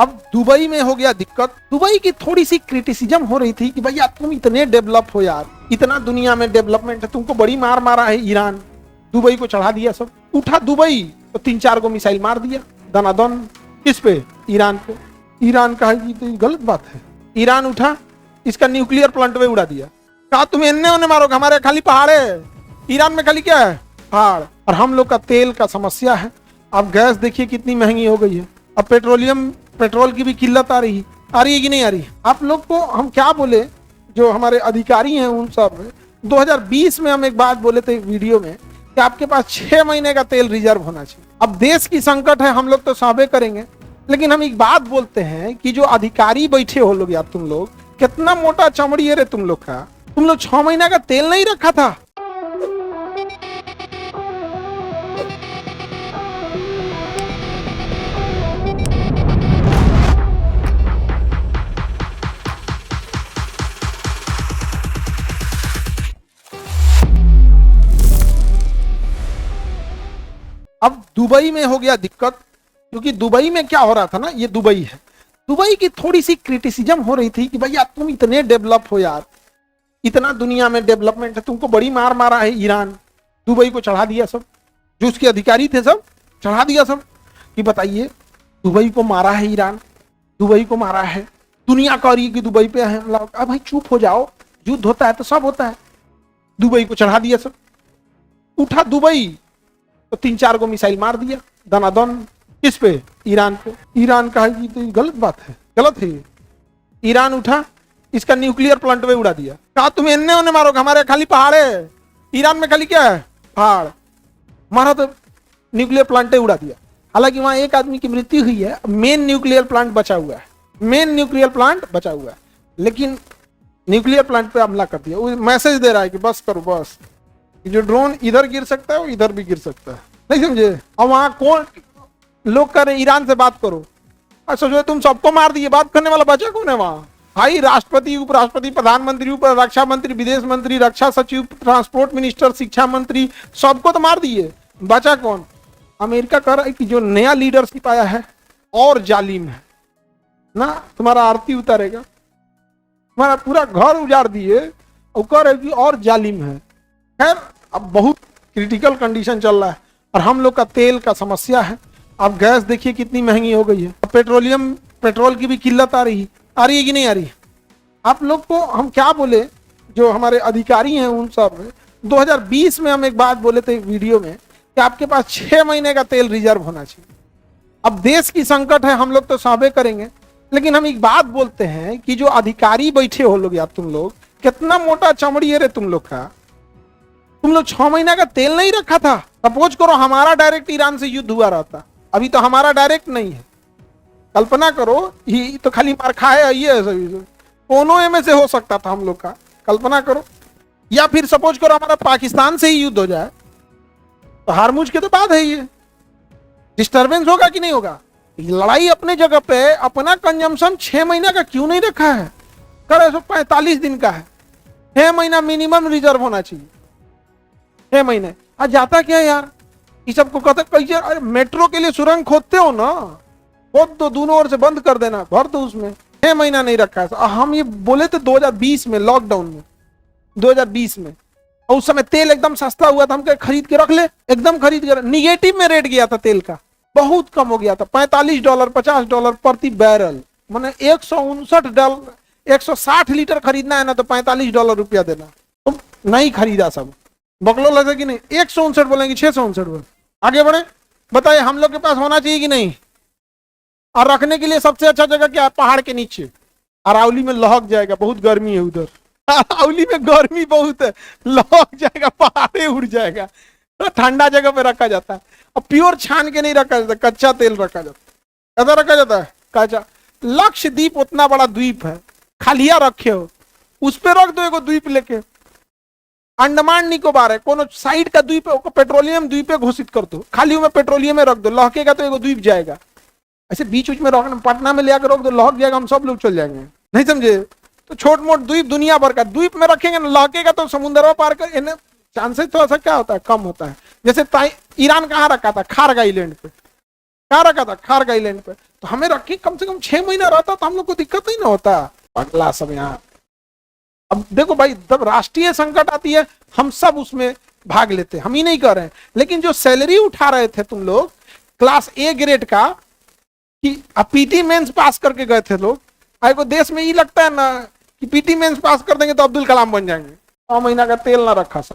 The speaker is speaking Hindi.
अब दुबई में हो गया दिक्कत। दुबई की थोड़ी सी क्रिटिसिज्म हो रही थी कि भैया तुम इतने डेवलप हो यार, इतना दुनिया में डेवलपमेंट है, तुमको बड़ी मार मारा है ईरान, दुबई को चढ़ा दिया। सब उठा दुबई तो 3-4 को मिसाइल मार दिया दनादन। किस पे? ईरान पे। ईरान कहा कि तो गलत बात है। ईरान उठा इसका न्यूक्लियर प्लांट पे उड़ा दिया। कहा तुम इन्ने उन्हें मारोगे, हमारे खाली पहाड़ है, ईरान में खाली क्या है? पहाड़। और हम लोग का तेल का समस्या है। अब गैस देखिए कितनी महंगी हो गई है। अब पेट्रोल की भी किल्लत आ रही है कि नहीं आ रही? आप लोग को हम क्या बोले, जो हमारे अधिकारी हैं उन सब, 2020 में हम एक बात बोले थे एक वीडियो में कि आपके पास 6 महीने का तेल रिजर्व होना चाहिए। अब देश की संकट है, हम लोग तो साबे करेंगे, लेकिन हम एक बात बोलते हैं कि जो अधिकारी बैठे हो लोग यार, तुम लोग कितना मोटा चमड़ी है रे तुम लोग का। तुम लोग 6 महीना का तेल नहीं रखा था। अब दुबई में हो गया दिक्कत, क्योंकि दुबई में क्या हो रहा था ना, ये दुबई है, दुबई की थोड़ी सी क्रिटिसिज्म हो रही थी कि भैया तुम इतने डेवलप हो यार, इतना दुनिया में डेवलपमेंट है, तुमको बड़ी मार मारा है ईरान, दुबई को चढ़ा दिया। सब जो उसके अधिकारी थे सब चढ़ा दिया। सब कि बताइए दुबई को मारा है ईरान, दुबई को मारा है, दुनिया कह रही है कि दुबई पे है हमला। अब भाई चुप हो जाओ, युद्ध होता है तो सब होता है। दुबई को चढ़ा दिया। सब उठा दुबई तो 3-4 को मिसाइल मार दिया दनादन। किस पे? ईरान पे। ईरान कहा कि तो गलत बात है, गलत है। ईरान उठा इसका न्यूक्लियर प्लांट पे उड़ा दिया। कहा तुम इन्ने उन्हें मारोगे, हमारे खाली पहाड़ है, ईरान में खाली क्या है? पहाड़। मारा तो न्यूक्लियर प्लांट उड़ा दिया। हालांकि वहां एक आदमी की मृत्यु हुई है, मेन न्यूक्लियर प्लांट बचा हुआ है, मेन न्यूक्लियर प्लांट बचा हुआ है, लेकिन न्यूक्लियर प्लांट पे हमला कर दिया। वो मैसेज दे रहा है कि बस करो बस, जो ड्रोन इधर गिर सकता है वो इधर भी गिर सकता है, नहीं समझे? और वहां कौन लोग कह रहे ईरान से बात करो, और सोचो तुम सबको मार दिए, बात करने वाला बचा कौन है वहां? भाई राष्ट्रपति, उपराष्ट्रपति, प्रधानमंत्री, उप रक्षा मंत्री, विदेश मंत्री, रक्षा सचिव, ट्रांसपोर्ट मिनिस्टर, शिक्षा मंत्री, सबको तो मार दिए, बचा कौन? अमेरिका कह रहा है कि जो नया लीडरशिप आया है और जालिम है ना, तुम्हारा आरती उतारेगा, तुम्हारा पूरा घर उजाड़ दिए, और कह रहे कि और जालिम है। खैर अब बहुत क्रिटिकल कंडीशन चल रहा है और हम लोग का तेल का समस्या है। अब गैस देखिए कितनी महंगी हो गई है। पेट्रोल की भी किल्लत आ रही है कि नहीं आ रही? आप लोग को हम क्या बोले, जो हमारे अधिकारी हैं उन सब, 2020 में हम एक बात बोले थे एक वीडियो में कि आपके पास 6 महीने का तेल रिजर्व होना चाहिए। अब देश की संकट है, हम लोग तो साबे करेंगे, लेकिन हम एक बात बोलते हैं कि जो अधिकारी बैठे हो लोग यार, तुम लोग कितना मोटा चमड़ी है रे तुम लोग का। तुम लोग 6 महीना का तेल नहीं रखा था। सपोज करो हमारा डायरेक्ट ईरान से युद्ध हुआ रहता, अभी तो हमारा डायरेक्ट नहीं है, कल्पना करो, ये तो खाली मार खाए ये सभी कोनों में से हो सकता था हम लोग का, कल्पना करो। या फिर सपोज करो हमारा पाकिस्तान से ही युद्ध हो जाए, तो हारमुज के तो बाद है, ये डिस्टर्बेंस होगा कि नहीं होगा? लड़ाई अपने जगह पे, अपना कंजम्पशन 6 महीना का क्यों नहीं रखा है? करे 45 दिन का है, 6 महीना मिनिमम रिजर्व होना चाहिए। 6 महीने आज जाता क्या यार? ये सबको कहते कैसे? अरे मेट्रो के लिए सुरंग खोदते हो ना, खोद दो, दोनों ओर से बंद कर देना, भर दो उसमें। 6 महीना नहीं रखा है। हम ये बोले थे 2020 में, लॉकडाउन में 2020 में, और उस समय तेल एकदम सस्ता हुआ था, हम खरीद के रख ले, एकदम खरीद के। निगेटिव में रेट गया था तेल का, बहुत कम हो गया था, $45 $50 प्रति बैरल, माने $159, 160 लीटर खरीदना है ना तो $45 रुपया देना। तो नहीं खरीदा, सब बकलो लगे कि नहीं? 159 बोलेंगे, 659 बोले। आगे बढ़े, बताइए हम लोग के पास होना चाहिए कि नहीं? और रखने के लिए सबसे अच्छा जगह क्या है? पहाड़ के नीचे। अरावली में लहक जाएगा, बहुत गर्मी है उधर, अरावली में गर्मी बहुत है, लहक जाएगा, पहाड़े उड़ जाएगा। तो ठंडा जगह पे रखा जाता है, और प्योर छान के नहीं रखा जाता, कच्चा तेल रखा जाता है। कैसा रखा जाता है? कच्चा। लक्षद्वीप उतना बड़ा द्वीप है, खालिया रखे हो, उस पर रख दो एगो द्वीप लेके। अंडमान निकोबार है, कोनो साइड का द्वीप है, पेट्रोलियम द्वीप घोषित कर दो, खाली में पेट्रोलियम में रख दो, लहकेगा तो एगो द्वीप जाएगा। ऐसे बीच बीच में रखना, पटना में ले आकर रख दो, लहक जाएगा, हम सब लोग चल जाएंगे, नहीं समझे? तो छोट मोट द्वीप, दुनिया भर का द्वीप में रखेंगे ना, लहकेगा तो समुद्र पार कर, चांसेस थोड़ा सा क्या होता है, कम होता है। जैसे ईरान कहाँ रखा था? खारग आइलैंड पे, कहाँ रखा था? खारग आइलैंड पे। तो हमें रखी कम से कम 6 महीना रहता तो हम लोग को दिक्कत ही ना होता। अगला सब यहाँ। अब देखो भाई, जब राष्ट्रीय संकट आती है हम सब उसमें भाग लेते, हम ही नहीं कर रहे हैं, लेकिन जो सैलरी उठा रहे थे तुम लोग क्लास ए ग्रेड का, कि पीटी मेंस पास करके गए थे लोग, आए को देश में ये लगता है ना कि पीटी मेंस पास कर देंगे तो अब्दुल कलाम बन जाएंगे। 6 महीना का तेल ना रखा सब।